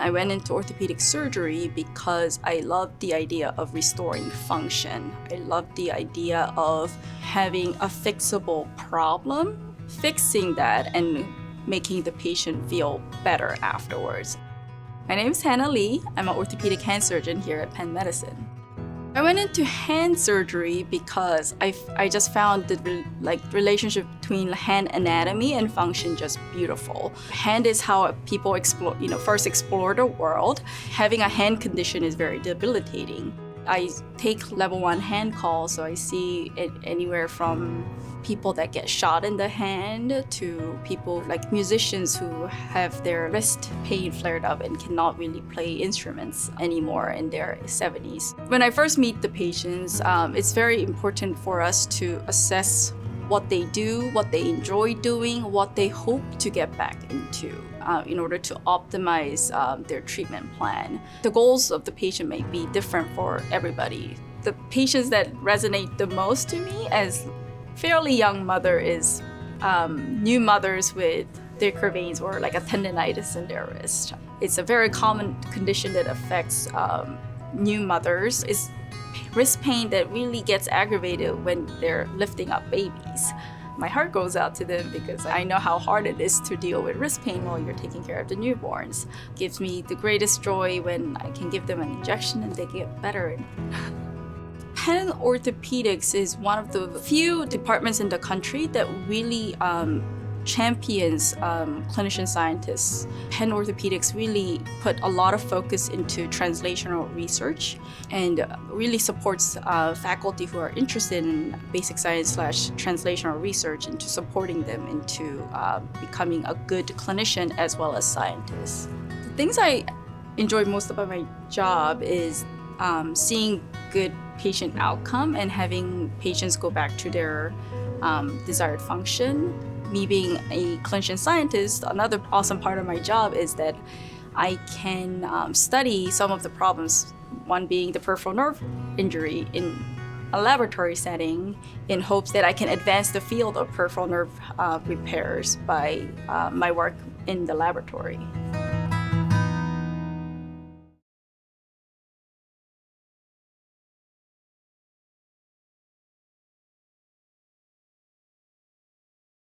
I went into orthopedic surgery because I loved the idea of restoring function. I loved the idea of having a fixable problem, fixing that, and making the patient feel better afterwards. My name is Hoeun Lee. I'm an orthopedic hand surgeon here at Penn Medicine. I went into hand surgery because I just found the relationship between hand anatomy and function just beautiful. Hand is how people first explore the world. Having a hand condition is very debilitating. I take level 1 hand calls, so I see it anywhere from people that get shot in the hand to people like musicians who have their wrist pain flared up and cannot really play instruments anymore in their 70s. When I first meet the patients, it's very important for us to assess what they do, what they enjoy doing, what they hope to get back into in order to optimize their treatment plan. The goals of the patient may be different for everybody. The patients that resonate the most to me as fairly young mother is new mothers with Thicke veins or like a tendonitis in their wrist. It's a very common condition that affects new mothers. It's wrist pain that really gets aggravated when they're lifting up babies. My heart goes out to them because I know how hard it is to deal with wrist pain while you're taking care of the newborns. It gives me the greatest joy when I can give them an injection and they get better. Penn Orthopaedics is one of the few departments in the country that really champions clinician scientists. Penn Orthopaedics really put a lot of focus into translational research and really supports faculty who are interested in basic science / translational research into supporting them into becoming a good clinician as well as scientists. The things I enjoy most about my job is seeing good patient outcome and having patients go back to their desired function. Me being a clinician scientist, another awesome part of my job is that I can study some of the problems, one being the peripheral nerve injury in a laboratory setting in hopes that I can advance the field of peripheral nerve repairs by my work in the laboratory.